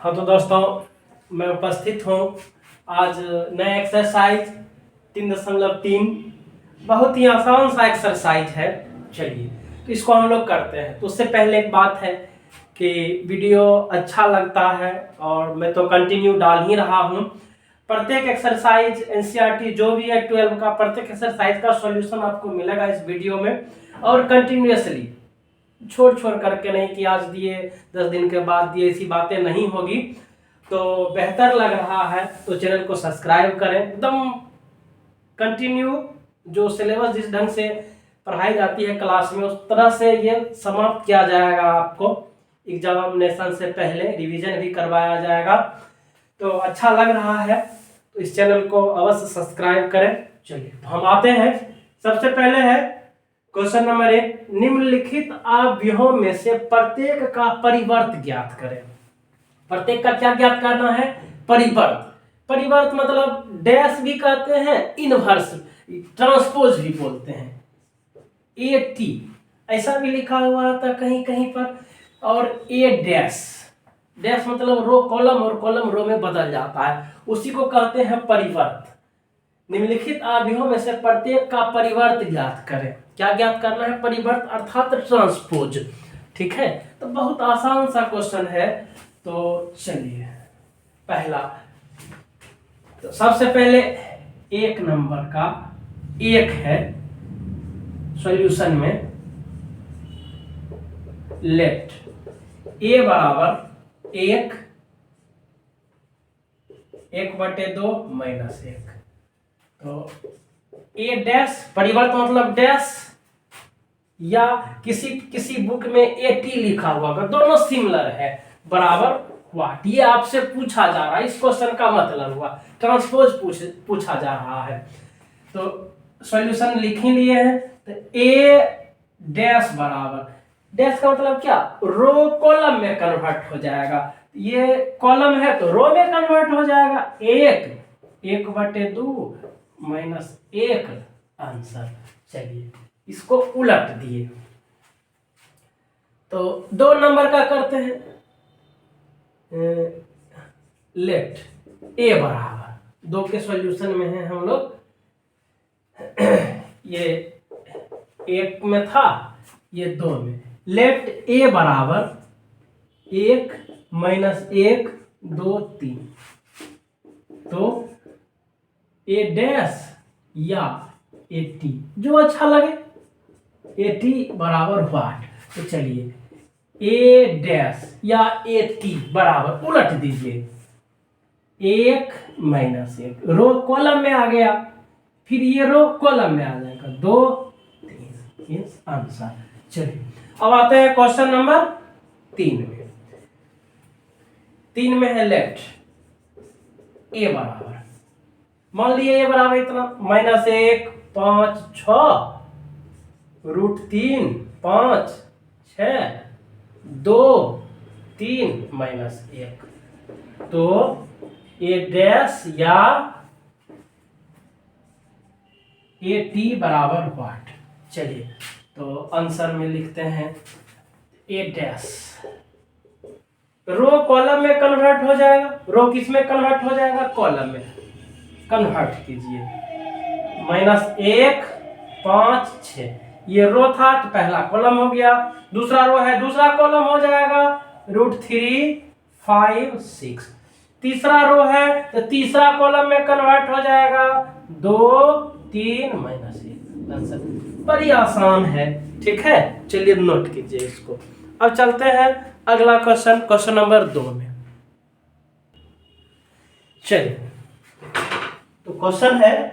हाँ तो दोस्तों, मैं उपस्थित हूँ आज नए एक्सरसाइज 3.3। बहुत ही आसान सा एक्सरसाइज है। चलिए तो इसको हम लोग करते हैं। तो उससे पहले एक बात है कि वीडियो अच्छा लगता है और मैं तो कंटिन्यू डाल ही रहा हूँ। प्रत्येक एक्सरसाइज एनसीईआरटी जो भी है 12 का, प्रत्येक एक्सरसाइज का सॉल्यूशन आपको मिलेगा इस वीडियो में। और कंटिन्यूअसली छोड़ छोड़ करके नहीं कि आज दिए 10 दिन के बाद दिए, ऐसी बातें नहीं होगी। तो बेहतर लग रहा है तो चैनल को सब्सक्राइब करें। एकदम कंटिन्यू जो सिलेबस जिस ढंग से पढ़ाई जाती है क्लास में, उस तरह से ये समाप्त किया जाएगा। आपको एग्जामिनेशन से पहले रिवीजन भी करवाया जाएगा। तो अच्छा लग रहा है तो इस चैनल को अवश्य सब्सक्राइब करें। चलिए तो हम आते हैं। सबसे पहले है क्वेश्चन नंबर 1, निम्नलिखित अवयवों में से प्रत्येक का परिवर्त ज्ञात करें। प्रत्येक का क्या ज्ञात करना है? परिवर्त। परिवर्त मतलब डैश भी कहते हैं, इनवर्स ट्रांसपोज भी बोलते हैं। AT ऐसा भी लिखा हुआ था कहीं कहीं पर। और A डैश, डैश मतलब रो कॉलम और कॉलम रो में बदल जाता है, उसी को कहते हैं परिवर्त। निम्नलिखित अवयवों में से प्रत्येक का परिवर्त ज्ञात करें। क्या ज्ञात करना है? परिवर्त अर्थात ट्रांसपोज। ठीक है, तो बहुत आसान सा क्वेश्चन है। तो चलिए पहला, तो सबसे पहले 1 नंबर का 1 है सॉल्यूशन में। लेट A बराबर 1, 1/2 माइनस 1। तो A डैश परिवर्त मतलब डैश, या किसी बुक में AT लिखा हुआ अगर दोनों सिमिलर है, बराबर व्हाट। ये आपसे पूछा जा रहा है, इस क्वेश्चन का मतलब हुआ ट्रांसपोज पूछा जा रहा है। तो सॉल्यूशन लिख ही लिए हैं। तो A डैश बराबर, डैश का मतलब क्या? रो कॉलम में कन्वर्ट हो जाएगा। ये कॉलम है तो रो में कन्वर्ट हो जाएगा। 1/2 माइनस 1 आंसर। चलिए इसको उलट दिए। तो 2 नंबर का करते हैं। लेट A बराबर 2 के सॉल्यूशन में है हम लोग। ये 1 में था, ये 2 में। लेट A बराबर 1 माइनस 1 2 3। तो A डैश या AT जो अच्छा लगे। AT बराबर व्हाट। तो चलिए A डैश या AT बराबर उलट दीजिए। 1 माइनस 1 रो कॉलम में आ गया, फिर ये रो कॉलम में आ जाएगा। 2 3 आंसर। चलिए अब आते हैं क्वेश्चन नंबर 3 में। 3 में है लेट A बराबर, मान लिए A बराबर इतना -1 5 6 √3 5 6 2 3 माइनस 1। तो A डैश या AT बराबर व्हाट। चलिए तो आंसर में लिखते हैं A डैश। रो कॉलम में कन्वर्ट हो जाएगा। रो किस में कन्वर्ट हो जाएगा? कॉलम में कन्वर्ट कीजिए। -1 5 6 ये रो था तो पहला कॉलम हो गया। दूसरा रो है, दूसरा कॉलम हो जाएगा √3 5 6। तीसरा रो है तो तीसरा कॉलम में कन्वर्ट हो जाएगा 2 3 माइनस 1 आंसर। बड़ी आसान है, ठीक है। चलिए नोट कीजिए इसको। अब चलते हैं अगला क्वेश्चन, क्वेश्चन नंबर 2 में। चलिए तो क्वेश्चन है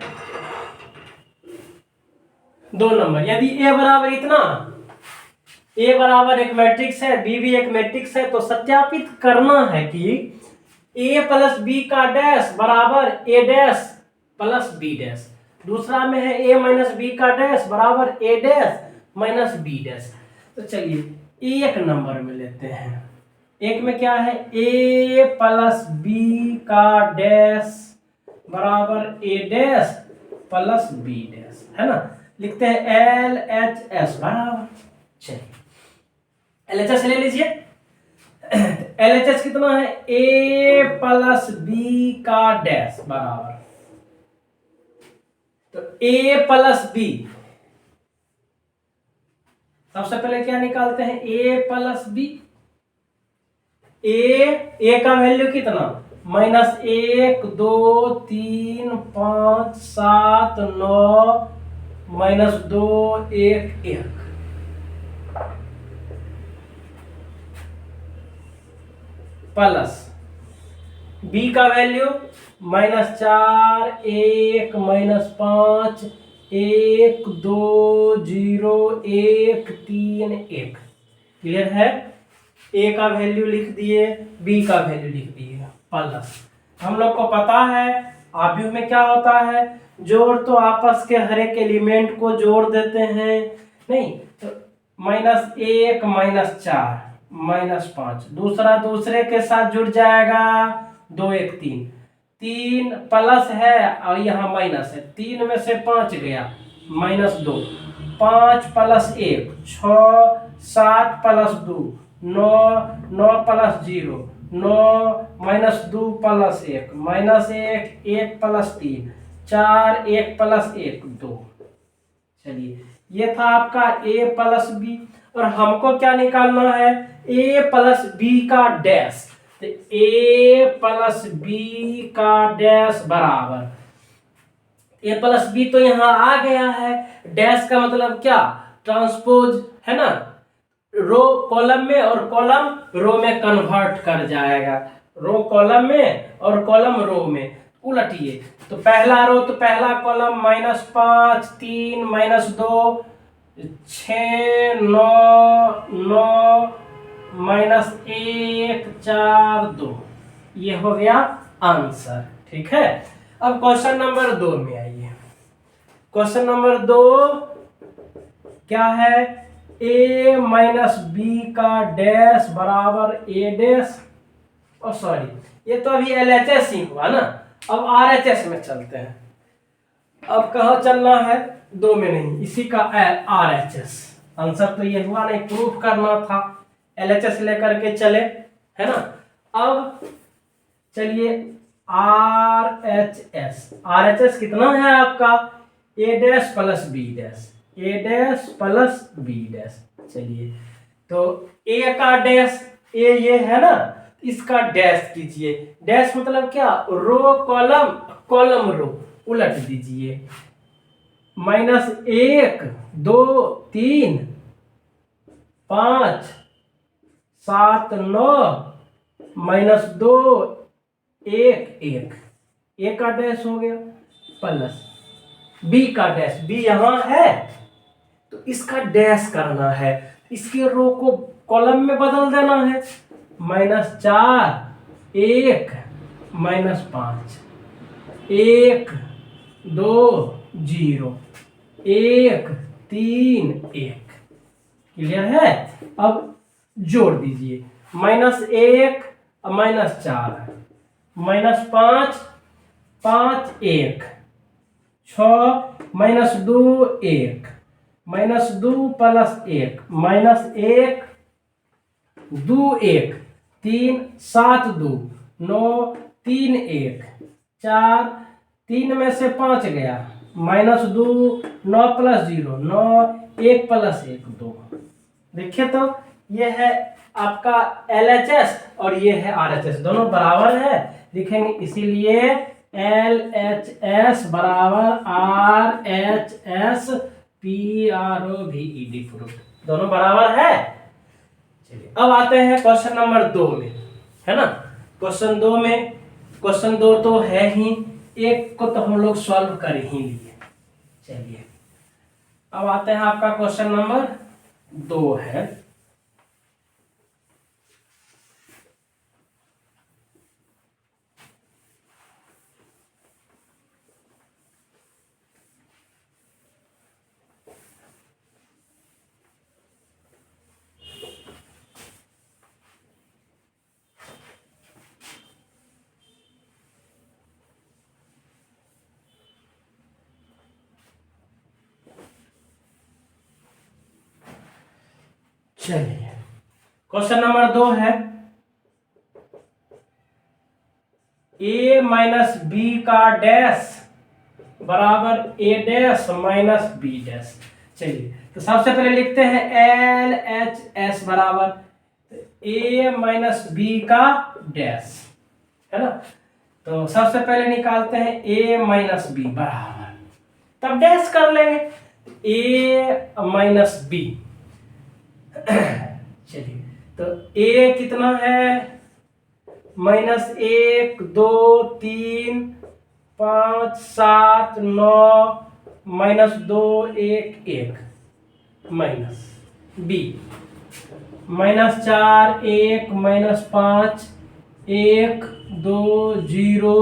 2 नंबर। यदि A बराबर इतना, A बराबर एक मैट्रिक्स है, B भी एक मैट्रिक्स है, तो सत्यापित करना है कि A प्लस B का डैश बराबर A dash plus B dash. दूसरा में है A माइनस B का डैश बराबर A dash minus B dash. तो चलिए 1 नंबर में लेते हैं। 1 में क्या है? A प्लस B का डैश बराबर A dash plus B dash, है ना। लिखते हैं LHS बराबर। चलिए LHS ले लीजिए। LHS कितना है, A प्लस बी का डैश बराबर, तो A प्लस बी, सबसे पहले क्या निकालते हैं, A प्लस बी। ए का वैल्यू कितना, -1 2 3 5 7 9 -2 1 1, प्लस बी का वैल्यू -4 1 -5 1 2 0 1 3 1। क्लियर है, ए का वैल्यू लिख दिए, बी का वैल्यू लिख दिए, प्लस हम लोग को पता है आव्यूह में क्या होता है, जोड़ तो आपस के हर एक एलिमेंट को जोड़ देते हैं, नहीं तो -1 -4 -5, दूसरा दूसरे के साथ जुड़ जाएगा, 2 1 3, 3 प्लस है और यहाँ माइनस है, 3 में से 5 गया, -2, 5 plus 1 6 7 plus 2 9 9 plus 0 9 -2 plus 1 -1 1 plus 3 4 1 plus 1 2। चलिए ये था आपका a प्लस बी, और हमको क्या निकालना है, a प्लस बी का डैश, तो a प्लस बी का डैश बराबर, a प्लस बी तो यहाँ आ गया है, डैश का मतलब क्या, ट्रांसपोज है ना, रो कॉलम में और कॉलम रो में कन्वर्ट कर जाएगा, रो कॉलम में और कॉलम रो में उलटिए, तो पहला रो तो पहला कॉलम -5 3 -2 6 9 9 -1 4 2, ये हो गया आंसर। ठीक है, अब क्वेश्चन नंबर 2 में आइए। क्वेश्चन नंबर 2 क्या है, a माइनस बी का डैश बराबर a डैश, और सॉरी ये तो अभी LHS ही हुआ ना, अब RHS में चलते हैं। अब कहाँ चलना है, 2 में नहीं, इसी का RHS, आंसर तो ये हुआ नहीं, प्रूफ करना था, LHS लेकर के चले, है ना। अब चलिए RHS कितना है आपका, a dash plus b dash, a dash plus b dash. चलिए तो a का डैश, a ये है ना, इसका डैश कीजिए, डैश मतलब क्या, रो कॉलम कॉलम रो उलट दीजिए, -1 2 3 5 7 9 -2 1 1, a का डैश हो गया, प्लस b का डैश, b यहाँ है तो इसका डैश करना है, इसके रो को कॉलम में बदल देना है, -4 1 -5 1 2 0 1 3 1। क्लियर है, अब जोड़ दीजिए, -1 -4 -5 5 1 6 -2 1 -2 प्लस 1 -1 2 1 3 7 2 9 3 1 4, 3 में से 5 गया, -2 9 प्लस 0 9 1 प्लस 1 2। देखिए तो ये है आपका LHS और ये है RHS, दोनों बराबर है, लिखेंगे इसीलिए LHS बराबर RHS PROVED, फ्रूट, दोनों बराबर है। चलिए अब आते हैं क्वेश्चन नंबर 2 में, है ना। क्वेश्चन 2 तो है ही, एक को तो हम लोग सॉल्व कर ही लिए। चलिए अब आते हैं, आपका क्वेश्चन नंबर 2 है, चलिए क्वेश्चन नंबर 2 है, ए माइनस बी का डैश बराबर ए डैश माइनस बी डैश। चलिए तो सबसे पहले लिखते हैं एल एच एस बराबर ए माइनस बी का डैश, है ना। तो सबसे पहले निकालते हैं ए माइनस बी बराबर, तब डैश कर लेंगे ए माइनस बी। चलिए तो ए कितना है, minus 1 2 3 5 7 9 minus 2 1 1 minus B minus 4 1 minus 5 1 2 0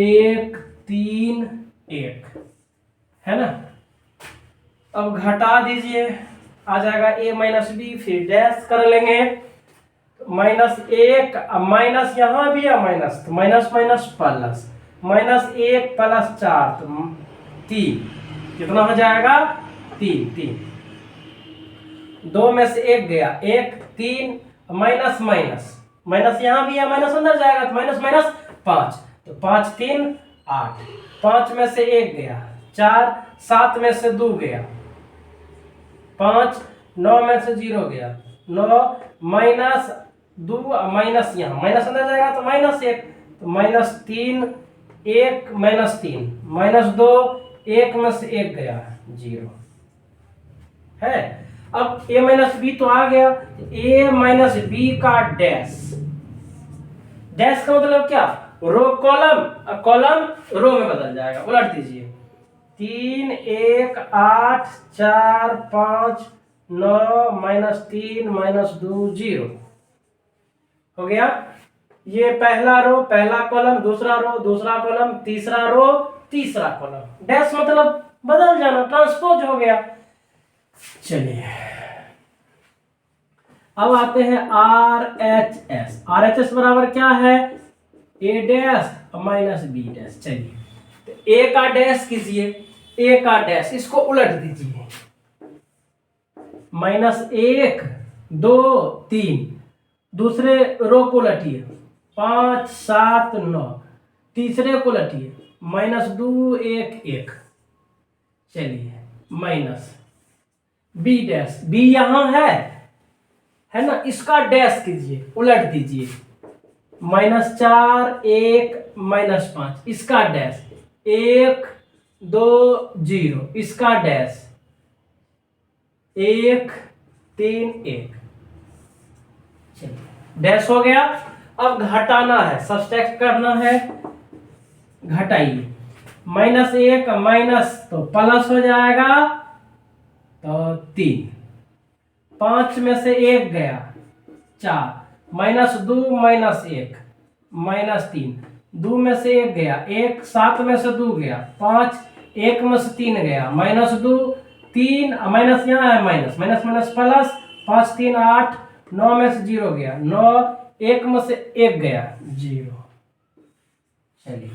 1 3 1, है ना। अब घटा दीजिए, आ जाएगा ए माइनस बी, फिर डैश कर लेंगे माइनस 1 माइनस यहाँ भी है माइनस, तो minus minus plus minus 1 plus 4 तो 3, कितना हो जाएगा 3 3, 2 में से 1 गया 1 3 माइनस माइनस माइनस यहाँ भी है माइनस अंदर जाएगा तो माइनस माइनस 5, तो 5 3 8, 5 में से 1 गया 4, 7 में से 2 गया 5, 9 में से 0 गया 9 माइनस 2 माइनस यहाँ माइनस अंदर जाएगा तो माइनस 1, तो माइनस 3 1 माइनस 3 माइनस 2 1 में से 1 गया 0 है। अब a माइनस बी तो आ गया, a माइनस बी का डैश, डैश का मतलब क्या, रो कॉलम, कॉलम रो में बदल जाएगा, उलट दीजिए 3 1 8 4 5 9 माइनस 3 माइनस 2 0 हो गया। ये पहला रो पहला कॉलम, दूसरा रो दूसरा कॉलम, तीसरा रो तीसरा कॉलम, डैश मतलब बदल जाना, ट्रांसपोज हो गया। चलिए अब आते हैं R H S, R H S बराबर क्या है, ए डैश माइनस बी डैश। चलिए तो ए का डैश कीजिए, ए का डैश इसको उलट दीजिए, माइनस 1 2 3, दूसरे रो को उलटिए 5 7 9, तीसरे को उलटिए माइनस 2 1 1। चलिए माइनस बी डैश, बी यहां है ना, इसका डैश कीजिए उलट दीजिए, माइनस 4 1 माइनस 5, इसका डैश 1 2 0, इसका डैश 1 3 1। चलिए डैश हो गया। अब घटाना है, सब्सट्रैक्ट करना है, घटाइए माइनस 1 माइनस तो प्लस हो जाएगा तो 3, 5 में से 1 गया 4 माइनस 2 माइनस 1 माइनस 3, 2 में से 1 गया 1, 7 में से 2 गया 5, 1 में से 3 गया माइनस 2 3, माइनस यहाँ है माइनस माइनस माइनस प्लस 5 3 8, 9 में से 0 गया 9, 1 में से 1 गया 0। चलिए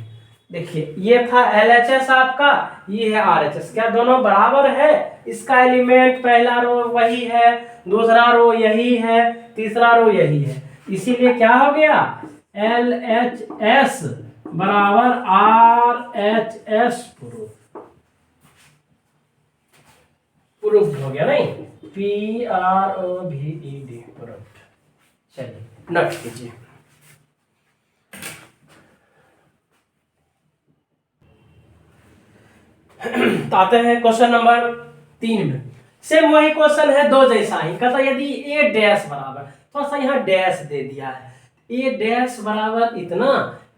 देखिए ये था LHS आपका, ये है RHS, क्या दोनों बराबर है, इसका एलिमेंट पहला रो वही है, दूसरा रो यही है, तीसरा रो यही है, इसीलिए क्या हो गया LHS बराबर RHS प्रूफ हो गया, नहीं PROVED प्रूफ। चलिए नोट कीजिए। तो आते हैं क्वेश्चन नंबर 3 में, सेम वही क्वेश्चन है, दो जैसा ही, कहता यदि ए डैश बराबर, थोड़ा सा यहाँ डैश दे दिया है, ए डैश बराबर इतना,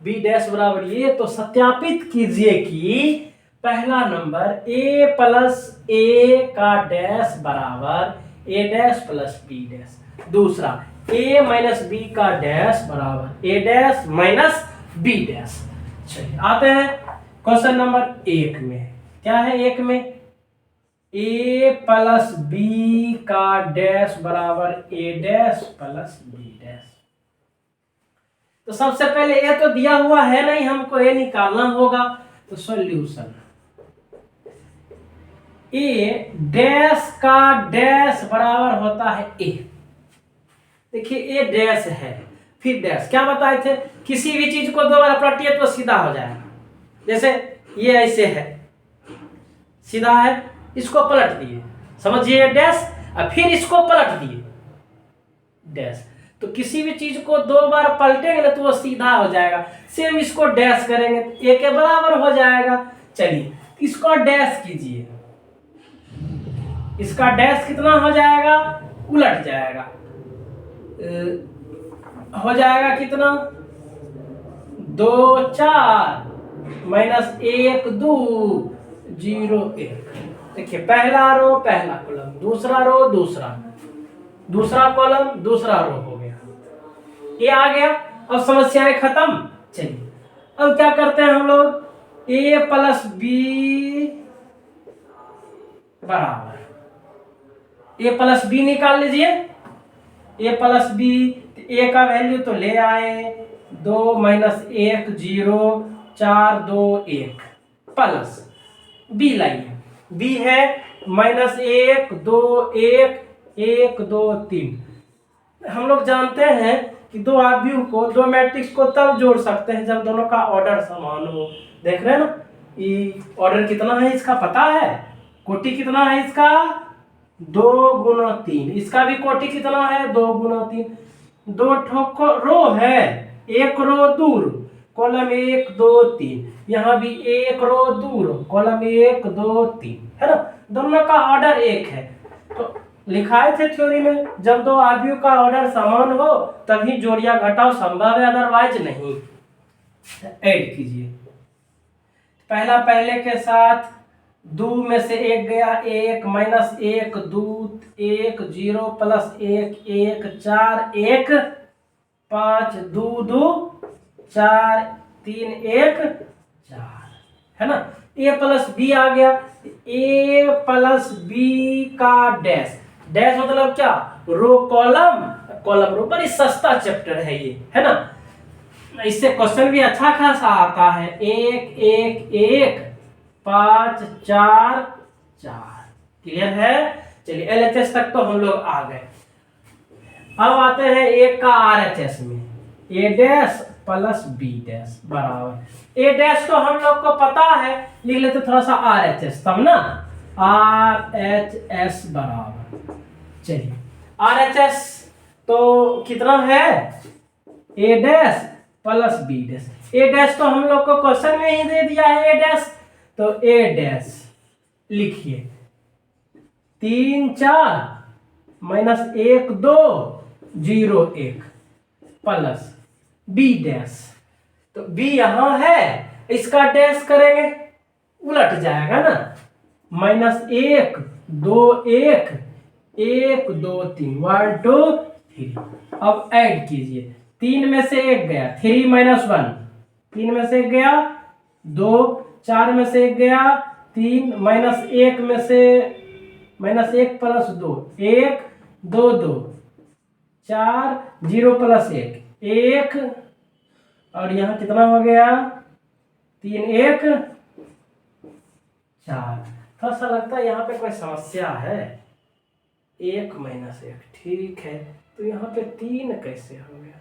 बी डैश बराबर ये, तो सत्यापित कीजिए कि पहला नंबर ए प्लस ए का डैश बराबर ए डैश प्लस बी डैश, दूसरा ए माइनस बी का डैश बराबर ए डैश माइनस बी डैश। चलिए आते हैं क्वेश्चन नंबर 1 में, क्या है 1 में, ए प्लस बी का डैश बराबर ए डैश प्लस बी डैश। तो सबसे पहले ए तो दिया हुआ है नहीं, हमको ए निकालना होगा, तो सॉल्यूशन ए डैश का डैश बराबर होता है ए, देखिए ए डैश है, फिर डैश। क्या बताए थे, किसी भी चीज को दो बार पलटिए तो सीधा हो जाएगा। जैसे ये ऐसे है, सीधा है, इसको पलट दिए, समझिए डैश, और फिर इसको पलट दिए डैश। तो किसी भी चीज को दो बार पलटेंगे ना तो वो सीधा हो जाएगा। सेम इसको डैश करेंगे तो ए के बराबर हो जाएगा। चलिए इसको डैश कीजिए, इसका डैश कितना हो जाएगा, उलट जाएगा, हो जाएगा कितना, 2 4 -1 2 0 1। देखिए पहला रो पहला कॉलम, दूसरा रो दूसरा कॉलम दूसरा रो हो गया, ये आ गया। अब समस्याएं खत्म। चलिए अब क्या करते हैं हम लोग, a + b बराबर, a + b निकाल लीजिए, a + b, a का वैल्यू तो ले आए, 2 -1 0 4 2 1 प्लस b लाइए, b है -1 2 1 1 2 3। हम लोग जानते हैं कि दो आव्यूह को, दो मैट्रिक्स को तब जोड़ सकते हैं जब दोनों का ऑर्डर समान हो। देख रहे हैं ना, ये ऑर्डर कितना है इसका पता है, कोटि कितना है इसका, 2 × 3। इसका भी कोटि कितना है, 2 × 3। दो ठो रो है, एक रो दूर, कॉलम 1 2 3, यहाँ भी एक रो दूर, कॉलम 1 2 3, है ना, दोनों का ऑर्डर एक है। तो लिखाए थे थ्योरी में, जब दो आव्यूह का ऑर्डर समान हो तभी जोड़िया घटाव संभव है, अदरवाइज नहीं। ऐड कीजिए, पहला पहले के साथ, 2 में से 1 गया, 1 -1 2 1 0 + 1 1 4 1 5 2 2 4 3 1 4, है ना। a + b आ गया, a + b का डैश, डैश मतलब क्या, रो कॉलम, कॉलम रो। बड़ी सस्ता चैप्टर है ये, है ना, इससे क्वेश्चन भी अच्छा खासा आता है। 1 1 1 5 4 4, क्लियर है। चलिए LHS तक तो हम लोग आ गए। अब आते हैं एक का RHS में, a डैश + b डैश बराबर, a डैश तो हम लोग को पता है, लिख लेते थोड़ा सा RHS तब ना, RHS बराबर, चलिए RHS तो कितना है, a dash + b dash. a dash तो हम लोग को क्वेश्चन में ही दे दिया है, a डैश, तो a डैश लिखिए, 3 4 -1 2 0 1 प्लस b डैश, तो b यहां है, इसका डैश करेंगे उलट जाएगा ना, -1 2 1 1 2 3 1 2 3। अब ऐड कीजिए, 3 में से 1 गया, 3 - 1, 3 में से 1 गया 2, 4 में से 1 गया 3, -1 में से -1 + 2 1 2 2 4 0 + 1 1, और यहाँ कितना हो गया, 3 1 4। थोड़ा सा लगता है यहाँ पे कोई समस्या है, 1 - 1, ठीक है, तो यहाँ पे 3 कैसे हो गया,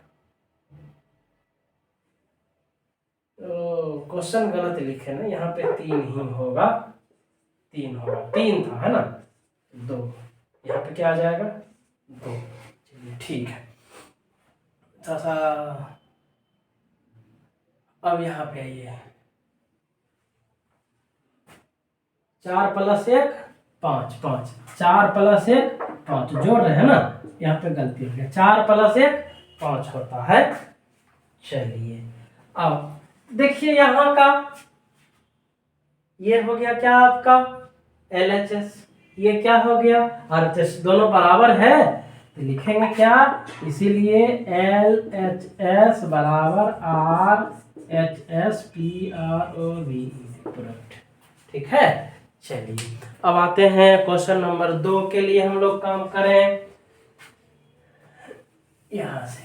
क्वेश्चन गलत लिखे ना, यहाँ पे 3 ही होगा, 3 होगा, 3 था, है ना, 2, यहाँ पे क्या आ जाएगा, 2। चलिए ठीक है, थोड़ा सा अब यहाँ पे आइए, 4 + 1 5 5, 4 + 1 5 जोड़ रहे हैं ना, यहाँ पे गलती हो गया, 4 + 1 5 होता है। चलिए अब देखिए यहाँ का, ये हो गया क्या आपका LHS, ये क्या हो गया RHS, दोनों बराबर है तो लिखेंगे क्या, इसीलिए LHS बराबर RHS PROV प्रोडक्ट, ठीक है। चलिए अब आते हैं क्वेश्चन नंबर 2 के लिए, हम लोग काम करें, यहां से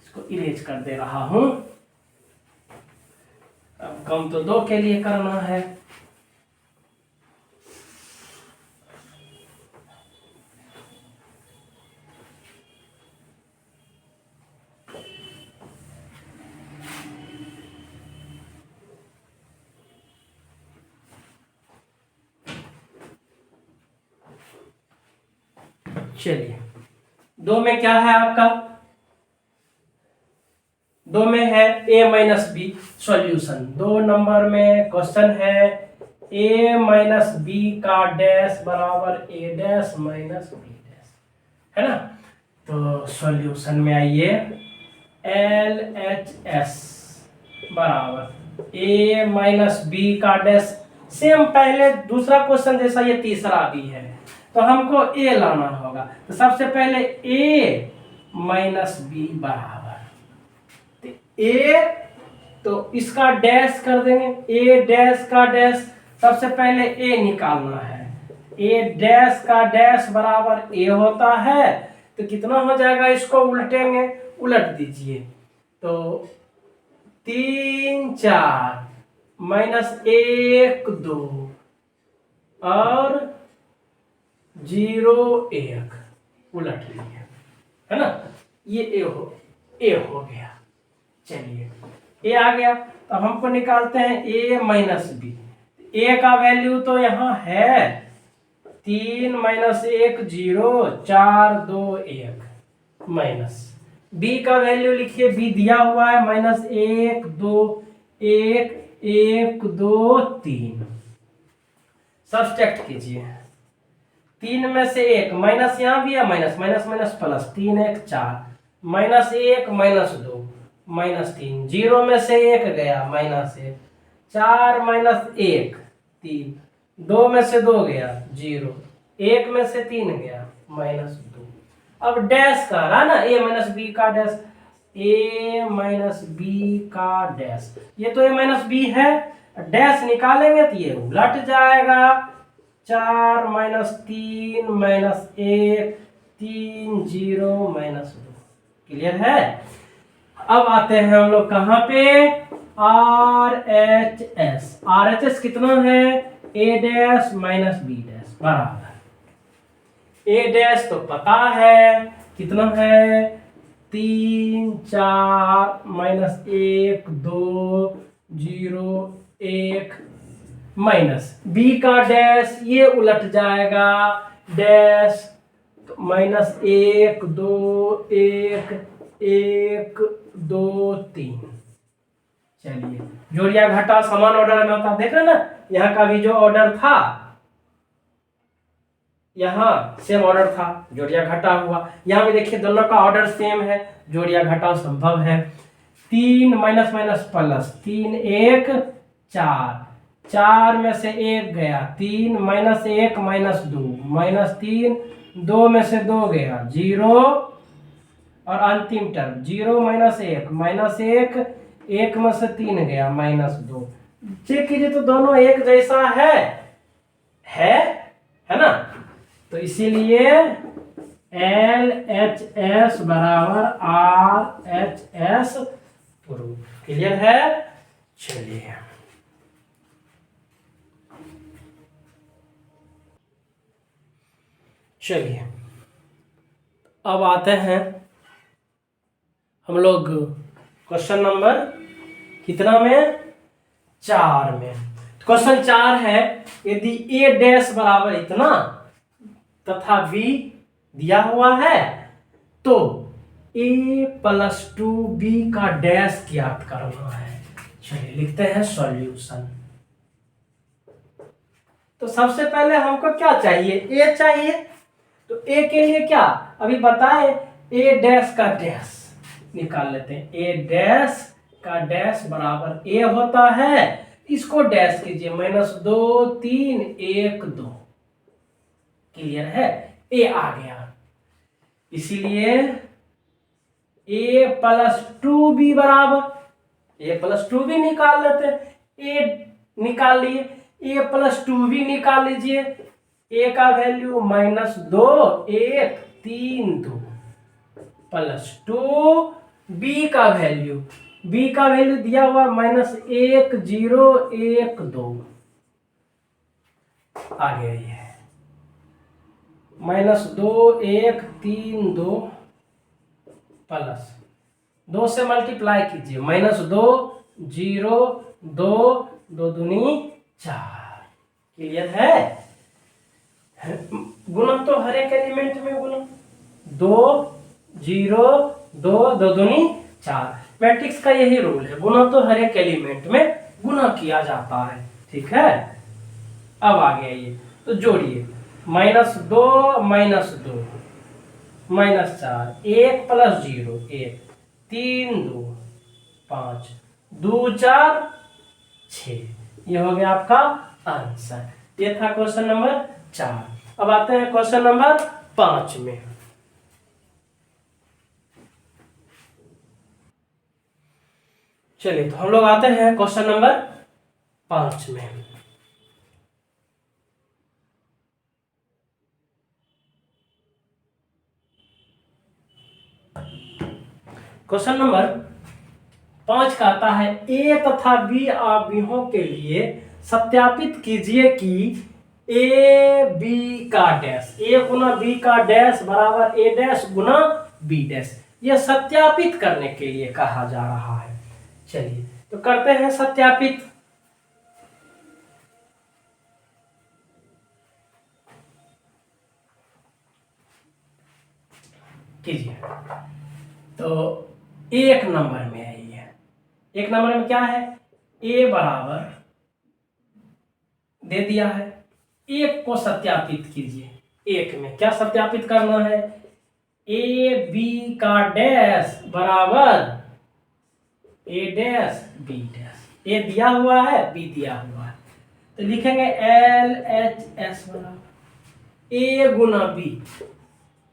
इसको इरेज कर दे रहा हूं, अब काम तो 2 के लिए करना है। चलिए, 2 में क्या है आपका, 2 में है a minus B. Solution 2 number में क्वेश्चन है a माइनस बी का डैश बराबर a dash minus B dash, है ना। तो सॉल्यूशन में आइए, LHS बराबर a माइनस बी का डैश, सेम पहले दूसरा क्वेश्चन जैसा ये तीसरा भी है, तो हमको a लाना होगा। तो सबसे पहले a माइनस बी बराबर a, तो इसका डैश कर देंगे, a डैश का डैश, सबसे पहले a निकालना है, a डैश का डैश बराबर a होता है। तो कितना हो जाएगा, इसको उल्टेंगे, उलट दीजिए, तो 3 4 माइनस 1 2 और 0 1, उलट लिए, है ना। ये ए हो गया। चलिए, ए आ गया, तो हमको निकालते हैं a माइनस बी। ए का वैल्यू तो यहाँ है 3 माइनस 1 0 4 2 1 माइनस बी का वैल्यू लिखिए, बी दिया हुआ है माइनस 1 2 1 1 2 3, सब्सट्रैक्ट कीजिए, 3 में से 1 माइनस, यहाँ भी है minus, minus minus plus, 3 1 4 minus 1 minus 2 minus 3, 0 में से 1 गया माइनस 1, 4 माइनस 1 3, 2 में से 2 गया 0, 1 में से 3 गया माइनस 2। अब डैश का रहा ना, a माइनस बी का डैश, a माइनस बी का डैश, ये तो a माइनस बी है, डैश निकालेंगे तो ये उलट जाएगा, 4 माइनस 3 माइनस 1 3 0 माइनस 2। क्लियर है। अब आते हैं हम लोग कहाँ पे, RHS। RHS कितना है, a dash minus B dash बराबर, a डैश तो पता है कितना है, 3 4 माइनस 1 2 0 1 माइनस बी का डैश, ये उलट जाएगा, डैश तो माइनस 1 2 1 1 2 3। चलिए, जोड़िया घटा समान ऑर्डर में होता, देख रहे ना, यहाँ का भी जो ऑर्डर था, यहाँ सेम ऑर्डर था, जोड़िया घटा हुआ, यहाँ भी देखिए दोनों का ऑर्डर सेम है, जोड़िया घटाव संभव है। 3 माइनस माइनस प्लस, 3 1 4, 4 में से 1 गया, 3 माइनस 1 माइनस 2 माइनस 3, 2 में से 2 गया 0, और अंतिम टर्म 0 माइनस 1 माइनस 1, 1 में से 3 गया माइनस 2। चेक कीजिए तो दोनों एक जैसा है ना। तो इसीलिए LHS बराबर RHS प्रूफ। क्लियर है। चलिए, अब आते हैं हम लोग क्वेश्चन नंबर कितना में, 4 में। क्वेश्चन 4 है, यदि a डैश बराबर इतना तथा b दिया हुआ है तो a प्लस 2b का डैश ज्ञात करना है। चलिए लिखते हैं सॉल्यूशन। तो सबसे पहले हमको क्या चाहिए, a चाहिए, तो a के लिए क्या अभी बताए, a डैश का डैश निकाल लेते हैं। a डैश का डैश बराबर a होता है, इसको डैश कीजिए, -2 3 1 2। क्लियर है, a आ गया। इसीलिए a प्लस 2b बराबर, a प्लस 2b निकाल लेते हैं। a निकाल लिए, a प्लस 2b निकाल लीजिए, a का वैल्यू -2 1 3 2 प्लस 2, b का वैल्यू दिया हुआ -1 0 1 2 आ गया, ये -2 1 3 2 प्लस 2 से मल्टीप्लाई कीजिए, -2 0 2 2 दूनी 4। क्लियर है। गुना तो हर एक एलिमेंट में गुना, 2 0 2 2 दूनी 4। मैट्रिक्स का यही रूल है, गुना तो हर एक एलिमेंट में गुना किया जाता है। ठीक है, अब आ गया ये, तो जोड़िए -2 -2 -4, 1 + 0 1, 3 2 5, 2 4 6। ये हो गया आपका आंसर। ये था क्वेश्चन नंबर 4। अब आते हैं क्वेश्चन नंबर 5 में। चलिए, तो हम लोग आते हैं क्वेश्चन नंबर 5 में। क्वेश्चन नंबर 5 कहता है ए तथा बी अवयवों के लिए सत्यापित कीजिए कि ए बी का डैश, ए गुना बी का डैश बराबर ए डैश गुना बी डैश। यह सत्यापित करने के लिए कहा जा रहा है। चलिए, तो करते हैं सत्यापित। कीजिए, तो एक नंबर में है ये। एक नंबर में क्या है, ए बराबर दे दिया है, एक को सत्यापित कीजिए। एक में क्या सत्यापित करना है, ए बी का डैश बराबर ए डैश बी डैश। ए दिया हुआ है, बी दिया हुआ है, तो लिखेंगे एल एच एस बराबर ए गुना बी।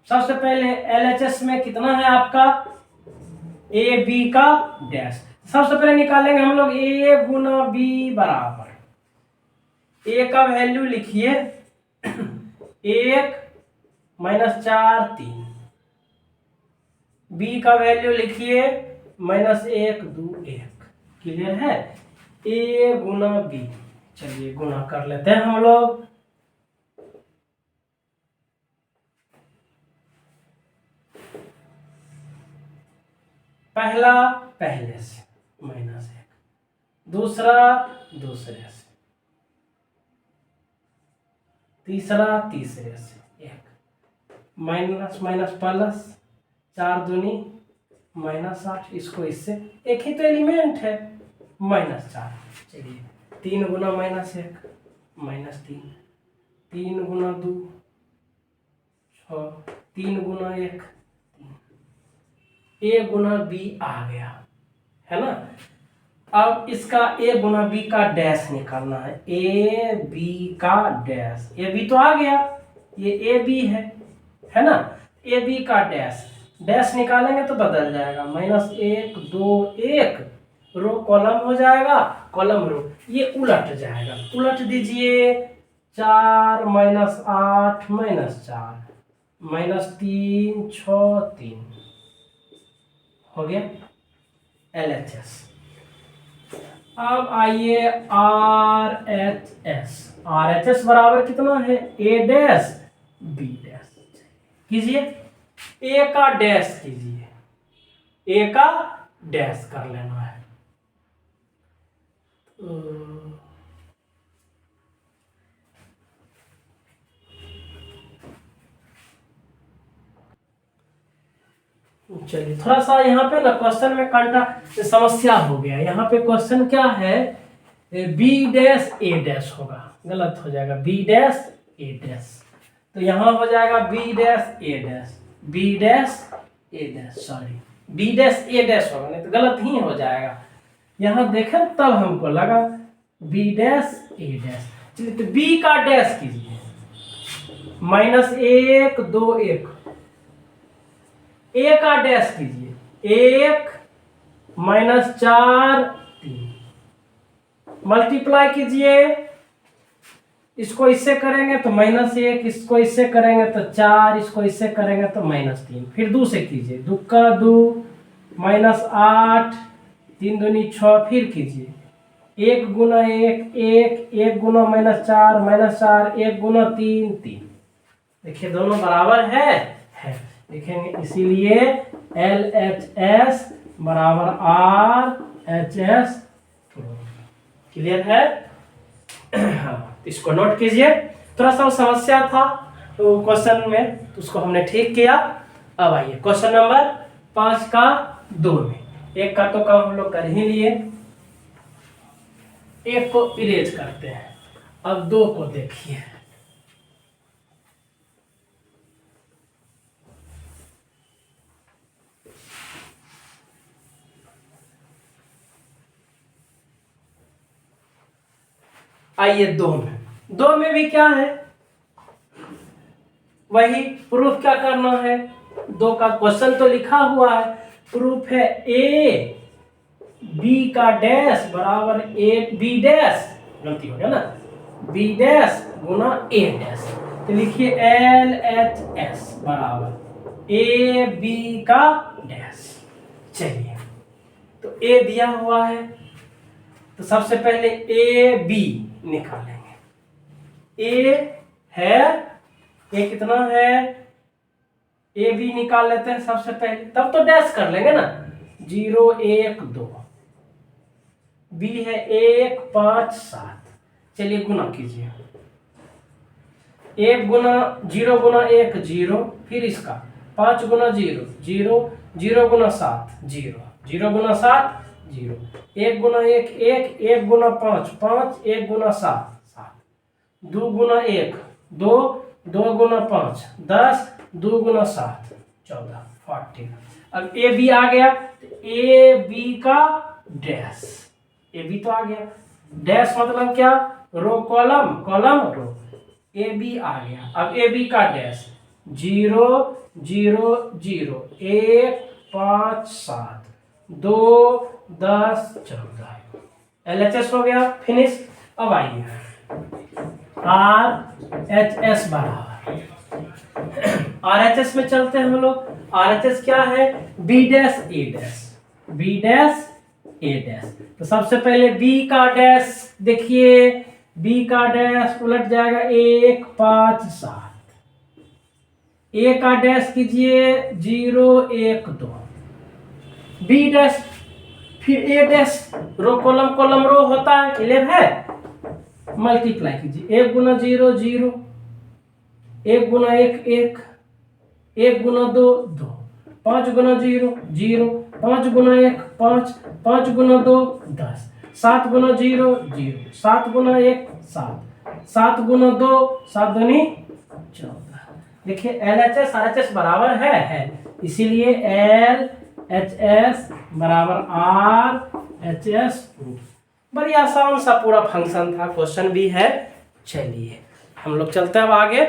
सबसे पहले एल एच एस में कितना है आपका, ए बी का डैश। सबसे पहले निकालेंगे हम लोग ए गुना बी बराबर, ए का वैल्यू लिखिए 1 -4 3, बी का वैल्यू लिखिए -1 2 1। क्लियर है, ए गुना बी। चलिए गुना कर लेते हैं हम लोग। पहला पहले से -1, दूसरा दूसरे से, तीसरा तीसरे से 1, माइनस माइनस प्लस, 4 दूनी -8, इसको इससे, एक ही तो एलिमेंट है -4। चलिए 3 गुना -1 -3, 3 गुना 2 6, 3 गुना 1 ए गुना बी आ गया है ना। अब इसका ए गुना बी का डैश निकालना है, ए बी का डैश। ए बी तो आ गया, ये ए बी है ना। ए बी का डैश, डैश निकालेंगे तो बदल जाएगा, -1 2 1, रो कॉलम हो जाएगा, कॉलम रो, ये उलट जाएगा। उलट दीजिए, 4 -8 -4 -3 6 3 हो गया LHS। अब आइए RHS। RHS बराबर कितना है, ए डैश बी डैश। कीजिए, ए का डैश कीजिए, ए का डैश कर लेना है। चलिए, थोड़ा सा यहाँ पे ना क्वेश्चन में कांटा समस्या हो गया। यहाँ पे क्वेश्चन क्या है, बी डैश ए डैश होगा, गलत हो जाएगा, बी डैश ए डैश। तो यहाँ हो जाएगा बी डैश ए डैश, बी डैश ए डैश, सॉरी बी डैश ए डैश होगा, नहीं तो गलत ही हो जाएगा। यहाँ देखें तब हमको लगा बी डैश ए डैश। चलिए, तो बी का डैश कीजिए, -1 2 1। ए का डैश कीजिए, 1 -4 3। मल्टीप्लाई कीजिए, इसको इससे करेंगे तो -1, इसको इससे करेंगे तो 4, इसको इससे करेंगे तो -3। फिर 2 से कीजिए, 2 का 2 -8 3 दूनी 6। फिर कीजिए, 1 गुना 1 1, 1 गुना -4 -4, 1 गुना 3 3। देखिए दोनों बराबर है लिखेंगे, इसीलिए LHS बराबर RHS। क्लियर है? हाँ, इसको नोट कीजिए। थोड़ा सा समस्या था तो क्वेश्चन में, तो उसको हमने ठीक किया। अब आइए क्वेश्चन नंबर 5 का 2 में, एक का तो काम हम लोग कर ही लिए, एक को इरेज करते हैं। अब 2 को देखिए। आइए 2 में भी क्या है, वही प्रूफ क्या करना है। 2 का क्वेश्चन तो लिखा हुआ है, प्रूफ है ए बी का डैश बराबर ए बी डैश, गलती हो गया ना, बी डैश गुना ए डैश। तो लिखिए एल एच एस बराबर ए बी का डैश। चलिए, तो ए दिया हुआ है, तो सबसे पहले ए बी निकालेंगे। ए है, ए कितना है, ए बी निकाल लेते हैं सबसे पहले, तब तो डैश कर लेंगे ना। 0 1 2, बी है 1 5 7। चलिए गुना कीजिए, 1 गुना 0 गुना 1 0, फिर इसका 5 गुना 0 0, 0 गुना 7 0, 0 गुना 7 0, 1 गुना 1 1, 1 गुना 5 5, 1 गुना 7 7, 2 गुना 1 2, 2 गुना 5 10, 2 गुना 7 14 40। अब ए बी आ गया, तो ए बी का डैश, ए बी तो आ गया, डैश मतलब क्या, row column column row, A B आ गया। अब ए बी का डैश 0 0 0, 1 5 7 2 10 14, LHS हो गया, फिनिश। अब आइए RHS बराबर, RHS में चलते हैं हम लोग। RHS क्या है, बी डैश ए डैश, बी डैश ए डैश। तो सबसे पहले बी का डैश देखिए, बी का डैश उलट जाएगा 1 5 7, ए का डैश कीजिए 0 1 2, बी डैश फिर A dash, row column column row होता है, 11 है, मल्टीप्लाई कीजिए 1 गुना 0 0, 1 गुना 1 1, 1 गुना 2 2, 5 गुना 0 0, 5 गुना 1 5, 5 गुना 2 10, 7 गुना 0 0, 7 गुना 1 7, 7 गुना 2 7 दूनी 14। देखिए LHS RHS बराबर है, इसीलिए LHS बराबर RHS। बड़ी आसान सा पूरा फंक्शन था, क्वेश्चन भी है। चलिए हम लोग चलते हैं अब आगे।